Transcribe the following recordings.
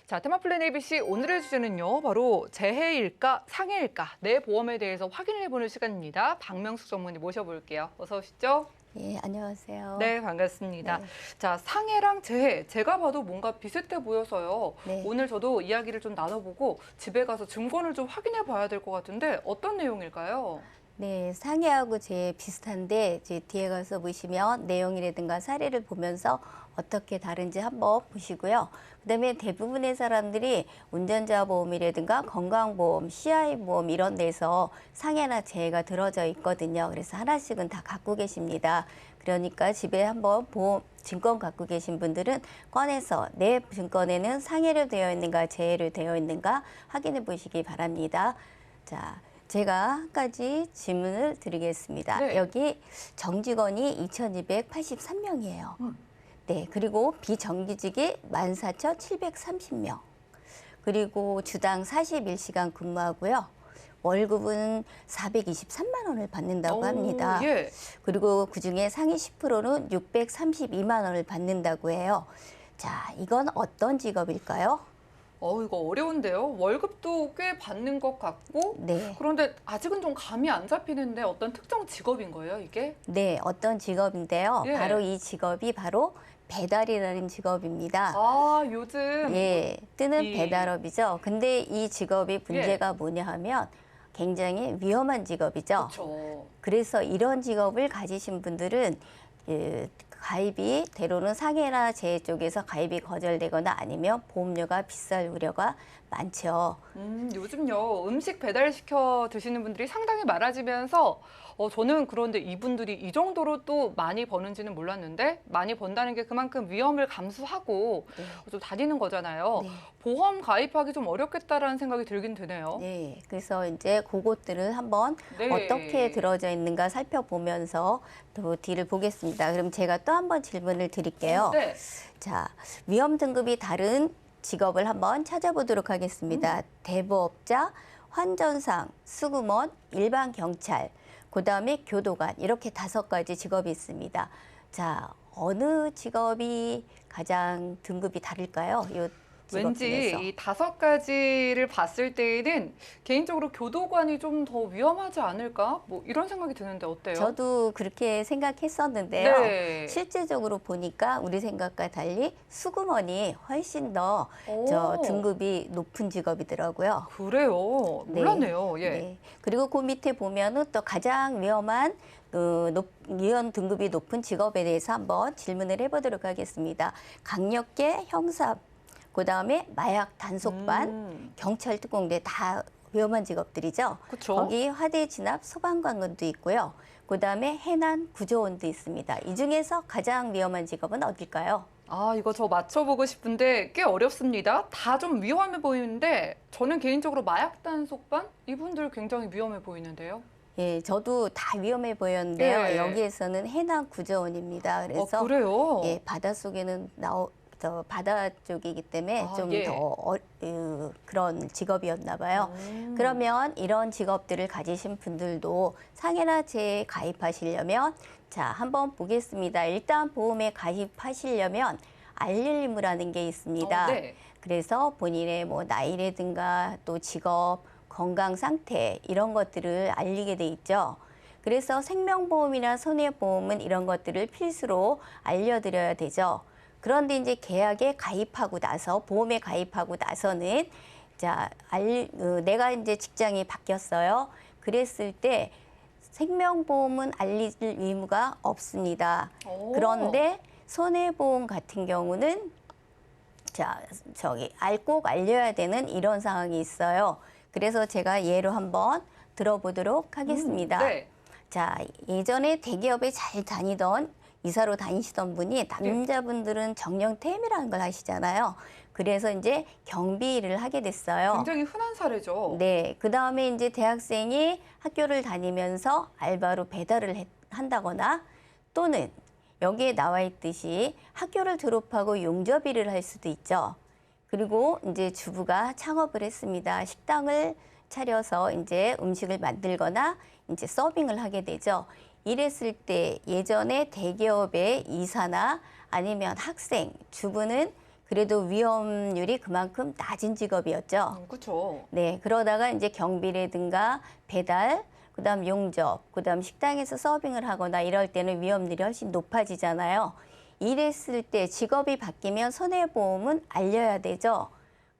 자, 테마플랜 ABC 오늘의 주제는요. 바로 재해일까 상해일까 내 보험에 대해서 확인을 해보는 시간입니다. 박명숙 전문의 모셔볼게요. 어서 오시죠. 예, 안녕하세요. 네, 반갑습니다. 네. 자, 상해랑 재해 제가 봐도 뭔가 비슷해 보여서요. 네. 오늘 저도 이야기를 좀 나눠보고 집에 가서 증권을 좀 확인해 봐야 될 것 같은데 어떤 내용일까요? 네, 상해하고 제 비슷한데 이제 뒤에 가서 보시면 내용이라든가 사례를 보면서 어떻게 다른지 한번 보시고요. 그다음에 대부분의 사람들이 운전자 보험이라든가 건강보험, CI 보험 이런 데서 상해나 재해가 들어져 있거든요. 그래서 하나씩은 다 갖고 계십니다. 그러니까 집에 한번 보험 증권 갖고 계신 분들은 꺼내서 내 증권에는 상해로 되어 있는가 재해로 되어 있는가 확인해 보시기 바랍니다. 자, 제가 한 가지 질문을 드리겠습니다. 네. 여기 정직원이 2,283명이에요. 네, 그리고 비정규직이 14,730명. 그리고 주당 41시간 근무하고요. 월급은 423만 원을 받는다고 합니다. 예. 그리고 그중에 상위 10%는 632만 원을 받는다고 해요. 자, 이건 어떤 직업일까요? 이거 어려운데요. 월급도 꽤 받는 것 같고, 네. 그런데 아직은 좀 감이 안 잡히는데 어떤 특정 직업인 거예요, 이게? 네, 어떤 직업인데요. 예. 바로 이 직업이 바로 배달이라는 직업입니다. 아, 요즘 예, 뜨는 이- 배달업이죠. 근데 이 직업이 문제가 뭐냐 하면 굉장히 위험한 직업이죠. 그렇죠. 그래서 이런 직업을 가지신 분들은 가입이 때로는 상해나 재해 쪽에서 가입이 거절되거나 아니면 보험료가 비쌀 우려가 많죠. 요즘요 음식 배달시켜 드시는 분들이 상당히 많아지면서 저는 그런데 이분들이 이 정도로 또 많이 버는지는 몰랐는데 많이 번다는 게 그만큼 위험을 감수하고 네. 좀 다니는 거잖아요. 네. 보험 가입하기 좀 어렵겠다라는 생각이 들긴 드네요. 네, 그래서 이제 그것들을 한번 네. 어떻게 들어져 있는가 살펴보면서 또 뒤를 보겠습니다. 그럼 제가 또 한번 질문을 드릴게요. 네. 자, 위험 등급이 다른 직업을 한번 찾아보도록 하겠습니다. 대부업자, 환전상, 수금원, 일반 경찰, 그다음에 교도관 이렇게 5가지 직업이 있습니다. 자, 어느 직업이 가장 등급이 다를까요? 이 직업 왠지 중에서. 이 5가지를 봤을 때에는 개인적으로 교도관이 좀 더 위험하지 않을까? 뭐 이런 생각이 드는데 어때요? 저도 그렇게 생각했었는데요. 네. 실제적으로 보니까 우리 생각과 달리 수금원이 훨씬 더 오. 등급이 높은 직업이더라고요. 그래요. 네. 몰랐네요. 예. 네. 그리고 그 밑에 보면은 또 가장 위험한 위험 등급이 높은 직업에 대해서 한번 질문을 해보도록 하겠습니다. 강력계 형사, 그다음에 마약 단속반, 경찰 특공대 다 위험한 직업들이죠. 그쵸. 거기 화재 진압 소방관건도 있고요. 그다음에 해난 구조원도 있습니다. 이 중에서 가장 위험한 직업은 어딜까요? 아, 이거 저 맞춰보고 싶은데 꽤 어렵습니다. 다 좀 위험해 보이는데 저는 개인적으로 마약 단속반 이분들 굉장히 위험해 보이는데요. 예, 저도 다 위험해 보였는데요. 예. 여기에서는 해난 구조원입니다. 그래서 그래요? 예, 바닷속에는 바다 쪽이기 때문에 아, 좀 예. 더 그런 직업이었나 봐요. 그러면 이런 직업들을 가지신 분들도 상해나 재해에 가입하시려면 자, 한번 보겠습니다. 일단 보험에 가입하시려면 알릴 의무라는 게 있습니다. 네. 그래서 본인의 뭐 나이라든가 또 직업, 건강 상태 이런 것들을 알리게 돼 있죠. 그래서 생명보험이나 손해보험은 이런 것들을 필수로 알려드려야 되죠. 그런데 이제 계약에 가입하고 나서 보험에 가입하고 나서는 자, 내가 이제 직장이 바뀌었어요. 그랬을 때 생명보험은 알릴 의무가 없습니다. 그런데 손해보험 같은 경우는 자, 꼭 알려야 되는 이런 상황이 있어요. 그래서 제가 예로 한번 들어보도록 하겠습니다. 네. 자, 예전에 대기업에 잘 다니던 이사로 다니시던 분이 남자분들은 정년퇴임이라는 걸 하시잖아요. 그래서 이제 경비 일을 하게 됐어요. 굉장히 흔한 사례죠. 네, 그 다음에 이제 대학생이 학교를 다니면서 알바로 배달을 한다거나 또는 여기에 나와 있듯이 학교를 졸업하고 용접 일을 할 수도 있죠. 그리고 이제 주부가 창업을 했습니다. 식당을 차려서 이제 음식을 만들거나 이제 서빙을 하게 되죠. 이랬을 때 예전에 대기업의 이사나 아니면 학생, 주부는 그 그래도 위험률이 그만큼 낮은 직업이었죠. 그렇죠. 네, 그러다가 이제 경비라든가 배달, 그다음 용접, 그다음 식당에서 서빙을 하거나 이럴 때는 위험률이 훨씬 높아지잖아요. 이랬을 때 직업이 바뀌면 손해보험은 알려야 되죠.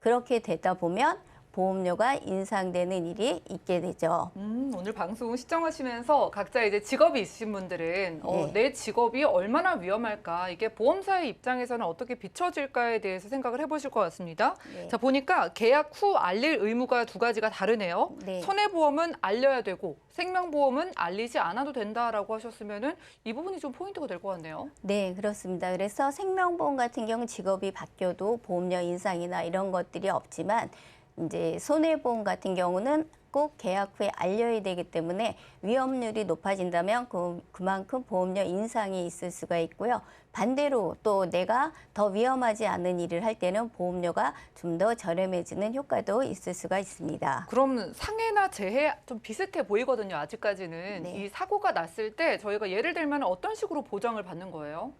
그렇게 되다 보면 보험료가 인상되는 일이 있게 되죠. 오늘 방송 시청하시면서 각자 이제 직업이 있으신 분들은 네. 내 직업이 얼마나 위험할까, 이게 보험사의 입장에서는 어떻게 비춰질까에 대해서 생각을 해보실 것 같습니다. 네. 자, 보니까 계약 후 알릴 의무가 두 가지가 다르네요. 네. 손해보험은 알려야 되고 생명보험은 알리지 않아도 된다라고 하셨으면은 이 부분이 좀 포인트가 될 것 같네요. 네, 그렇습니다. 그래서 생명보험 같은 경우 직업이 바뀌어도 보험료 인상이나 이런 것들이 없지만 이제 손해보험 같은 경우는 꼭 계약 후에 알려야 되기 때문에 위험률이 높아진다면 그만큼 보험료 인상이 있을 수가 있고요. 반대로 또 내가 더 위험하지 않은 일을 할 때는 보험료가 좀 더 저렴해지는 효과도 있을 수가 있습니다. 그럼 상해나 재해 좀 비슷해 보이거든요, 아직까지는. 네. 이 사고가 났을 때 저희가 예를 들면 어떤 식으로 보장을 받는 거예요?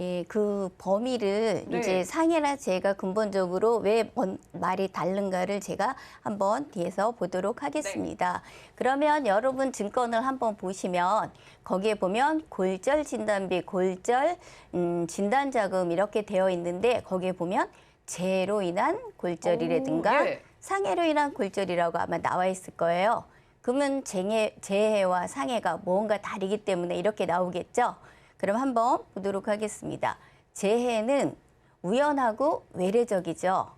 예, 그 범위를 네. 이제 상해나 재해가 근본적으로 왜 말이 다른가를 제가 한번 뒤에서 보도록 하겠습니다. 그러면 여러분 증권을 한번 보시면 거기에 보면 골절 진단비, 골절 진단자금 이렇게 되어 있는데 거기에 보면 재해로 인한 골절이라든가 오, 예. 상해로 인한 골절이라고 아마 나와 있을 거예요. 그러면 재해와 상해가 뭔가 다르기 때문에 이렇게 나오겠죠. 그럼 한번 보도록 하겠습니다. 재해는 우연하고 외래적이죠.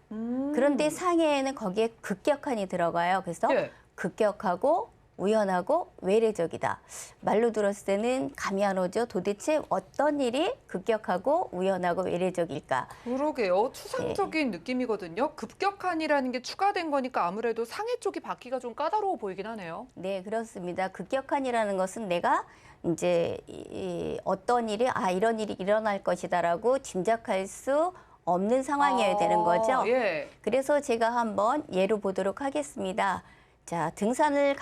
그런데 상해에는 거기에 급격한이 들어가요. 그래서 예. 급격하고 우연하고 외래적이다. 말로 들었을 때는 감이 안 오죠. 도대체 어떤 일이 급격하고 우연하고 외래적일까? 그러게요. 추상적인 느낌이거든요. 급격한이라는 게 추가된 거니까 아무래도 상해 쪽이 받기가 좀 까다로워 보이긴 하네요. 네, 그렇습니다. 급격한이라는 것은 내가 이제 어떤 일이 이런 일이 일어날 것이다라고 짐작할 수 없는 상황이어야 되는 거죠. 예. 그래서 제가 한번 예로 보도록 하겠습니다. 자, 등산을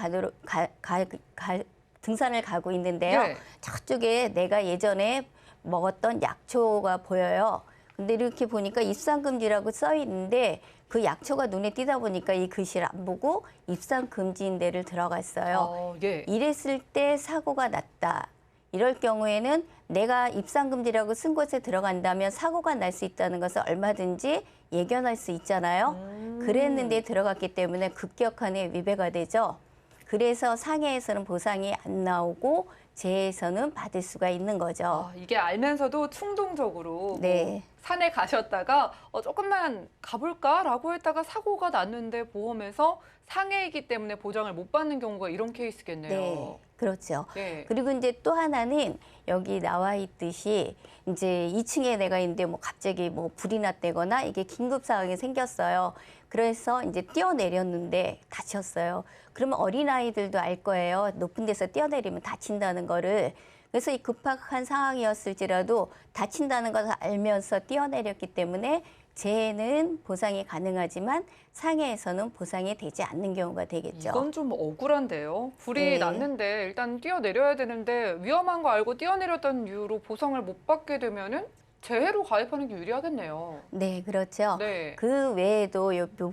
등산을 가고 있는데요. 네. 저쪽에 내가 예전에 먹었던 약초가 보여요. 근데 이렇게 보니까 입산금지라고 써 있는데 그 약초가 눈에 띄다 보니까 이 글씨를 안 보고 입산금지인 데를 들어갔어요. 예. 이랬을 때 사고가 났다. 이럴 경우에는 내가 입산금지라고 쓴 곳에 들어간다면 사고가 날 수 있다는 것을 얼마든지 예견할 수 있잖아요. 그랬는데 들어갔기 때문에 급격한에 위배가 되죠. 그래서 상해에서는 보상이 안 나오고 재해에서는 받을 수가 있는 거죠. 이게 알면서도 충동적으로 네. 뭐 산에 가셨다가 조금만 가볼까라고 했다가 사고가 났는데 보험에서 상해이기 때문에 보장을 못 받는 경우가 이런 케이스겠네요. 네, 그렇죠. 네. 그리고 이제 또 하나는 여기 나와 있듯이 이제 2층에 내가 있는데 뭐 갑자기 뭐 불이 났다거나 이게 긴급 상황이 생겼어요. 그래서 이제 뛰어내렸는데 다쳤어요. 그러면 어린아이들도 알 거예요. 높은 데서 뛰어내리면 다친다는 거를. 그래서 이 급박한 상황이었을지라도 다친다는 것을 알면서 뛰어내렸기 때문에 재해는 보상이 가능하지만 상해에서는 보상이 되지 않는 경우가 되겠죠. 이건 좀 억울한데요. 불이 네. 났는데 일단 뛰어내려야 되는데 위험한 거 알고 뛰어내렸던 이유로 보상을 못 받게 되면은 재해로 가입하는 게 유리하겠네요. 네, 그렇죠. 네. 그 외에도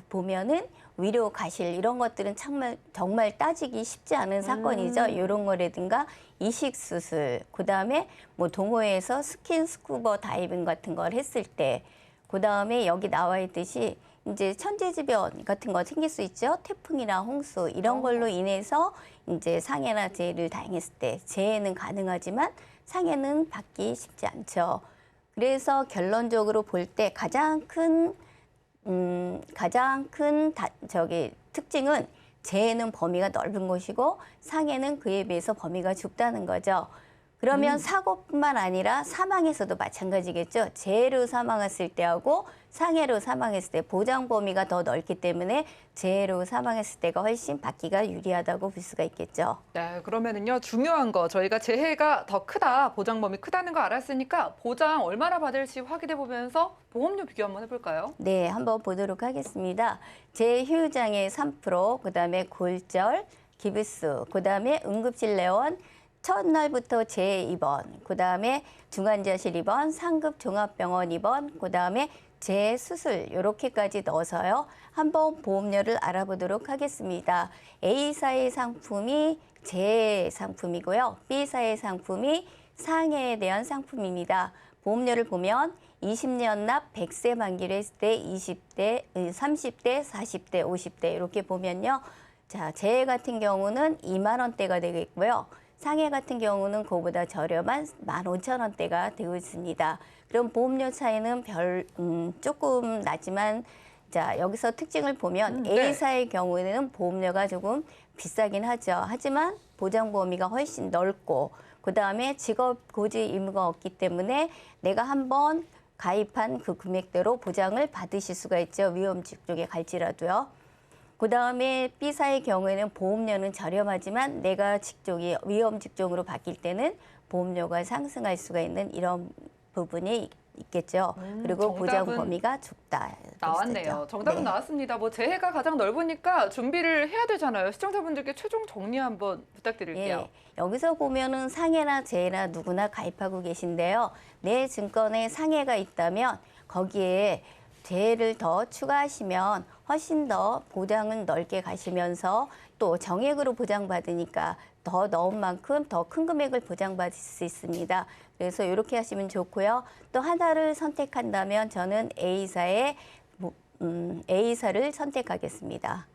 보면은 위로 가실 이런 것들은 정말 따지기 쉽지 않은 사건이죠. 이런 거라든가 이식 수술, 그다음에 뭐 동호회에서 스킨스쿠버 다이빙 같은 걸 했을 때, 그다음에 여기 나와 있듯이 이제 천재지변 같은 거 생길 수 있죠. 태풍이나 홍수 이런 걸로 인해서 이제 상해나 재해를 당했을 때 재해는 가능하지만 상해는 받기 쉽지 않죠. 그래서 결론적으로 볼 때 가장 큰 특징은 재해는 범위가 넓은 것이고 상해는 그에 비해서 범위가 좁다는 거죠. 그러면 사고뿐만 아니라 사망에서도 마찬가지겠죠. 재해로 사망했을 때하고 상해로 사망했을 때 보장 범위가 더 넓기 때문에 재해로 사망했을 때가 훨씬 받기가 유리하다고 볼 수가 있겠죠. 네, 그러면은요, 중요한 거 저희가 재해가 더 크다, 보장 범위 크다는 거 알았으니까 보장 얼마나 받을지 확인해 보면서 보험료 비교 한번 해볼까요? 네, 한번 보도록 하겠습니다. 재휴장의 3%, 그다음에 골절, 기부스, 그다음에 응급실 내원, 첫날부터 재입원, 그다음에 중환자실 입원, 상급 종합병원 입원, 그다음에 재, 수술 이렇게까지 넣어서요. 한번 보험료를 알아보도록 하겠습니다. A사의 상품이 재 상품이고요. B사의 상품이 상해에 대한 상품입니다. 보험료를 보면 20년 납 100세 만기를 했을 때 20대, 30대, 40대, 50대 이렇게 보면요. 자, 재 같은 경우는 2만 원대가 되겠고요. 상해 같은 경우는 그보다 저렴한 15,000원대가 되고 있습니다. 그럼 보험료 차이는 조금 나지만 자, 여기서 특징을 보면 네. A사의 경우에는 보험료가 조금 비싸긴 하죠. 하지만 보장 범위가 훨씬 넓고 그다음에 직업 고지 의무가 없기 때문에 내가 한번 가입한 그 금액대로 보장을 받으실 수가 있죠. 위험 직종에 갈지라도요. 그다음에 B사의 경우에는 보험료는 저렴하지만 내가 직종이 위험 직종으로 바뀔 때는 보험료가 상승할 수가 있는 이런 부분이 있겠죠. 그리고 보장 정답은 범위가 좁다. 나왔네요. 정답은 네. 나왔습니다. 뭐 재해가 가장 넓으니까 준비를 해야 되잖아요. 시청자분들께 최종 정리 한번 부탁드릴게요. 예, 여기서 보면은 상해나 재해나 누구나 가입하고 계신데요. 내 증권에 상해가 있다면 거기에 재해를 더 추가하시면 훨씬 더 보장은 넓게 가시면서 또 정액으로 보장받으니까 더 넣은 만큼 더 큰 금액을 보장받을 수 있습니다. 그래서 이렇게 하시면 좋고요. 또 하나를 선택한다면 저는 A사를 선택하겠습니다.